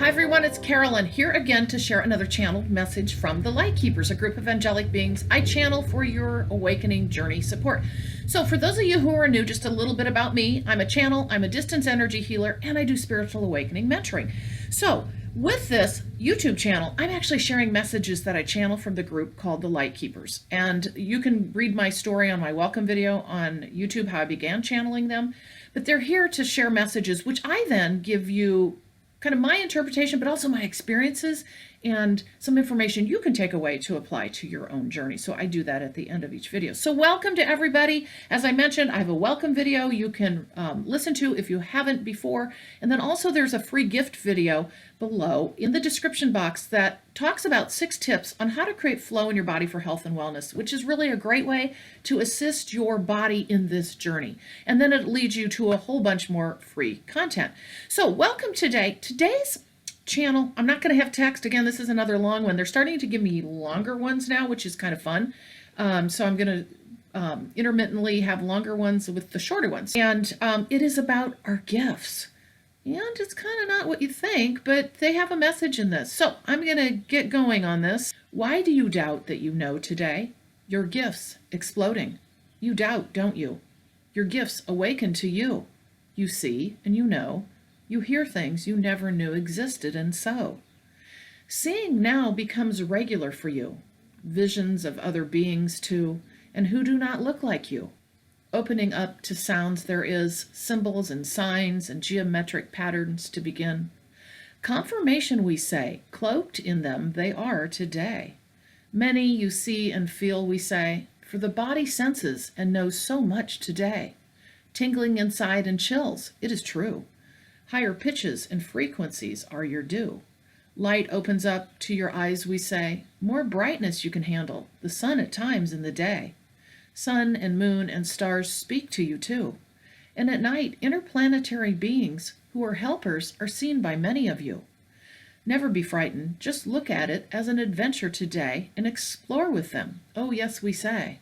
Hi everyone, it's Carolyn here again to share another channeled message from the LightKeepers, a group of angelic beings I channel for your awakening journey support. So for those of you who are new, just a little bit about me. I'm a channel, I'm a distance energy healer, and I do spiritual awakening mentoring. So with this YouTube channel, I'm actually sharing messages that I channel from the group called the LightKeepers. And you can read my story on my welcome video on YouTube, how I began channeling them. But they're here to share messages, which I then give you kind of my interpretation, but also my experiences and some information you can take away to apply to your own journey. So I do that at the end of each video. So welcome to everybody. As I mentioned, I have a welcome video you can listen to if you haven't before. And then also there's a free gift video below in the description box that talks about 6 tips on how to create flow in your body for health and wellness, which is really a great way to assist your body in this journey. And then it leads you to a whole bunch more free content. So welcome today. Today's channel, I'm not going to have text. Again, this is another long one. They're starting to give me longer ones now, which is kind of fun. So I'm going to intermittently have longer ones with the shorter ones. And it is about our gifts. And it's kind of not what you think, but they have a message in this. So I'm going to get going on this. Why do you doubt that you know today? Your gifts exploding. You doubt, don't you? Your gifts awaken to you. You see and you know. You hear things you never knew existed, and so seeing now becomes regular for you. Visions of other beings too, and who do not look like you. Opening up to sounds there is, symbols and signs and geometric patterns to begin. Confirmation, we say, cloaked in them they are today. Many you see and feel, we say, for the body senses and knows so much today. Tingling inside and chills, it is true. Higher pitches and frequencies are your due. Light opens up to your eyes, we say. More brightness you can handle, the sun at times in the day. Sun and moon and stars speak to you too. And at night, interplanetary beings who are helpers are seen by many of you. Never be frightened, just look at it as an adventure today and explore with them. Oh yes, we say.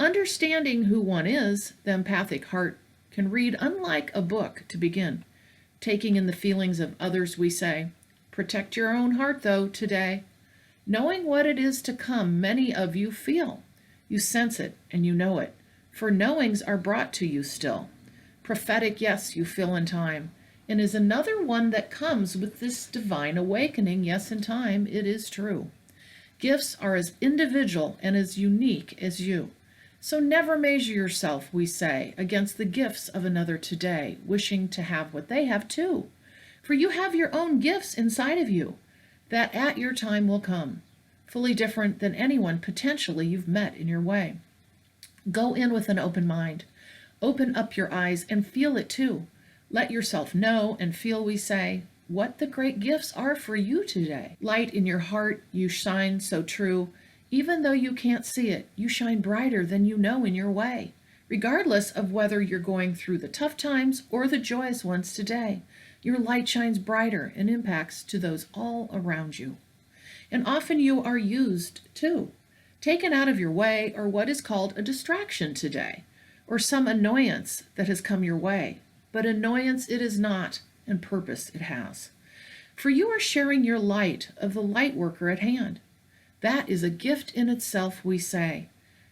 Understanding who one is, the empathic heart can read unlike a book to begin. Taking in the feelings of others, we say. Protect your own heart, though, today. Knowing what it is to come, many of you feel. You sense it, and you know it, for knowings are brought to you still. Prophetic, yes, you feel in time, and is another one that comes with this divine awakening, yes, in time, it is true. Gifts are as individual and as unique as you. So never measure yourself, we say, against the gifts of another today, wishing to have what they have too. For you have your own gifts inside of you that at your time will come, fully different than anyone potentially you've met in your way. Go in with an open mind. Open up your eyes and feel it too. Let yourself know and feel, we say, what the great gifts are for you today. Light in your heart, you shine so true. Even though you can't see it, you shine brighter than you know in your way, regardless of whether you're going through the tough times or the joyous ones today. Your light shines brighter and impacts to those all around you. And often you are used too, taken out of your way, or what is called a distraction today, or some annoyance that has come your way. But annoyance it is not, and purpose it has. For you are sharing your light of the light worker at hand. That is a gift in itself, we say,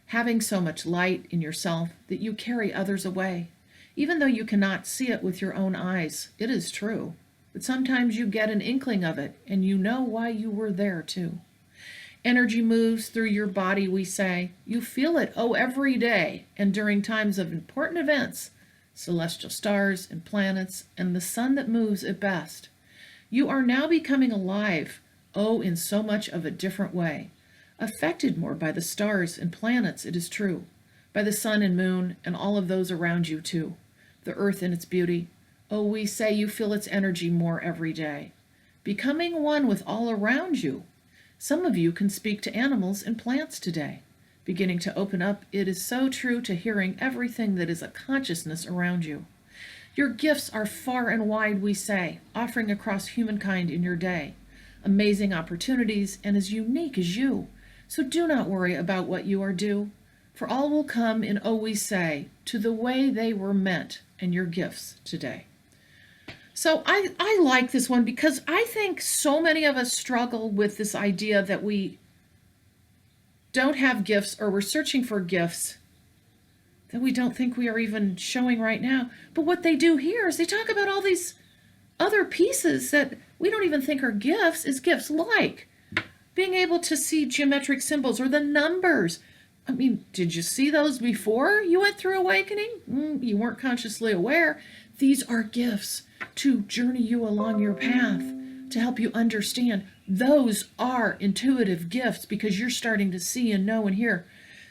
having so much light in yourself that you carry others away. Even though you cannot see it with your own eyes, it is true. But sometimes you get an inkling of it, and you know why you were there too. Energy moves through your body, we say. You feel it, every day, and during times of important events, celestial stars and planets, and the sun that moves at best. You are now becoming alive, in so much of a different way. Affected more by the stars and planets, it is true. By the sun and moon and all of those around you too. The earth in its beauty. We say you feel its energy more every day. Becoming one with all around you. Some of you can speak to animals and plants today. Beginning to open up, it is so true to hearing everything that is a consciousness around you. Your gifts are far and wide, we say, offering across humankind in your day. Amazing opportunities and as unique as you. So do not worry about what you are due, for all will come in, we say, to the way they were meant and your gifts today. So I like this one because I think so many of us struggle with this idea that we don't have gifts, or we're searching for gifts that we don't think we are even showing right now. But what they do here is they talk about all these other pieces that we don't even think are gifts, is gifts, like being able to see geometric symbols or the numbers. I mean, did you see those before you went through awakening? You weren't consciously aware. These are gifts to journey you along your path, to help you understand. Those are intuitive gifts because you're starting to see and know and hear.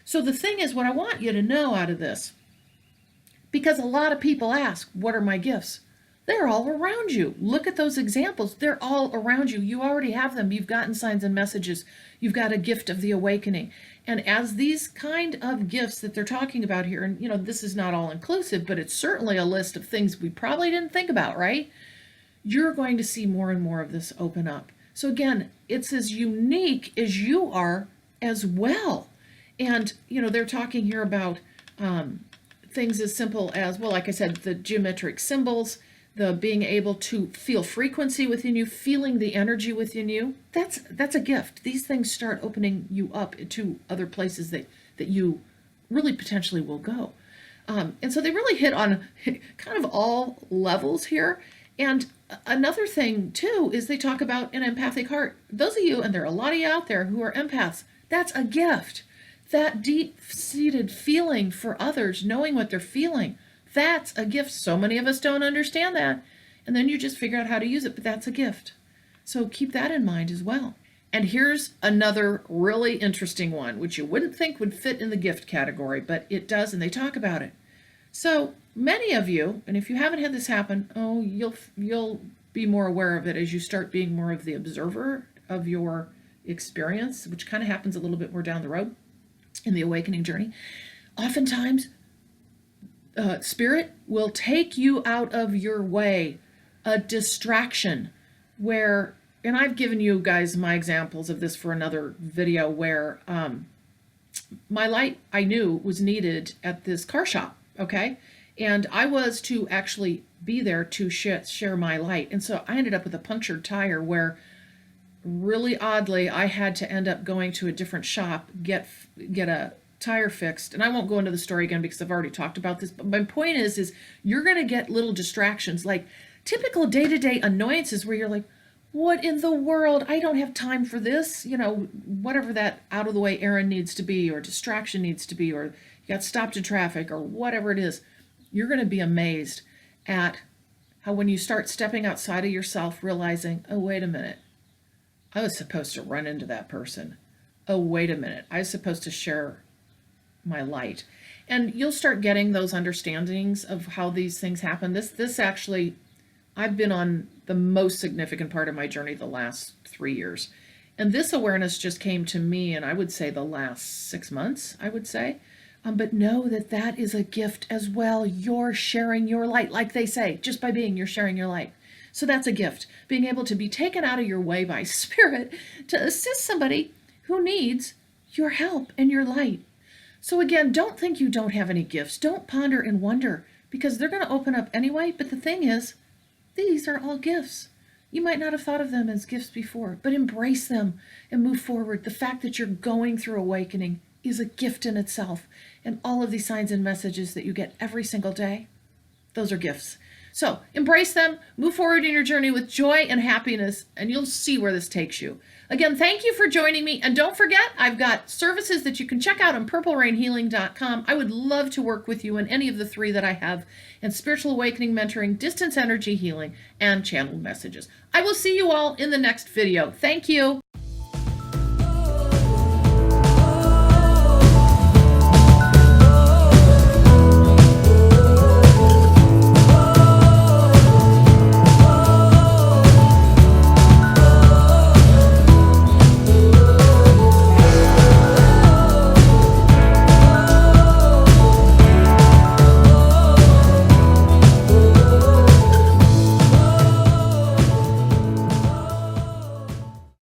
So the thing is, what I want you to know out of this, because a lot of people ask, what are my gifts? They're all around you. Look at those examples. They're all around you. You already have them. You've gotten signs and messages. You've got a gift of the awakening. And as these kind of gifts that they're talking about here, and this is not all inclusive, but it's certainly a list of things we probably didn't think about, right? You're going to see more and more of this open up. So again, it's as unique as you are as well. And, they're talking here about things as simple as, well, like I said, the geometric symbols, the being able to feel frequency within you, feeling the energy within you. That's a gift. These things start opening you up to other places that you really potentially will go. And so they really hit on kind of all levels here. And another thing, too, is they talk about an empathic heart. Those of you, and there are a lot of you out there who are empaths, that's a gift. That deep-seated feeling for others, knowing what they're feeling, that's a gift. So many of us don't understand that. And then you just figure out how to use it, but that's a gift. So keep that in mind as well. And here's another really interesting one, which you wouldn't think would fit in the gift category, but it does, and they talk about it. So many of you, and if you haven't had this happen, you'll be more aware of it as you start being more of the observer of your experience, which kind of happens a little bit more down the road in the awakening journey. Oftentimes, Spirit will take you out of your way, a distraction where, and I've given you guys my examples of this for another video, where my light I knew was needed at this car shop, okay? And I was to actually be there to share my light. And so I ended up with a punctured tire where, really oddly, I had to end up going to a different shop, get a tire fixed. And I won't go into the story again because I've already talked about this. But my point is you're going to get little distractions, like typical day-to-day annoyances where you're like, what in the world? I don't have time for this. Whatever that out of the way errand needs to be, or distraction needs to be, or you got stopped in traffic, or whatever it is. You're going to be amazed at how when you start stepping outside of yourself, realizing, oh, wait a minute. I was supposed to run into that person. Oh, wait a minute. I was supposed to share my light. And you'll start getting those understandings of how these things happen. This actually, I've been on the most significant part of my journey the last 3 years. And this awareness just came to me, and I would say the last 6 months, I would say. But know that that is a gift as well. You're sharing your light, like they say, just by being, you're sharing your light. So that's a gift, being able to be taken out of your way by Spirit to assist somebody who needs your help and your light. So again, don't think you don't have any gifts. Don't ponder and wonder, because they're going to open up anyway. But the thing is, these are all gifts. You might not have thought of them as gifts before, but embrace them and move forward. The fact that you're going through awakening is a gift in itself. And all of these signs and messages that you get every single day, those are gifts. So embrace them, move forward in your journey with joy and happiness, and you'll see where this takes you. Again, thank you for joining me. And don't forget, I've got services that you can check out on purplerainhealing.com. I would love to work with you in any of the 3 that I have, and spiritual awakening mentoring, distance energy healing, and channeled messages. I will see you all in the next video. Thank you.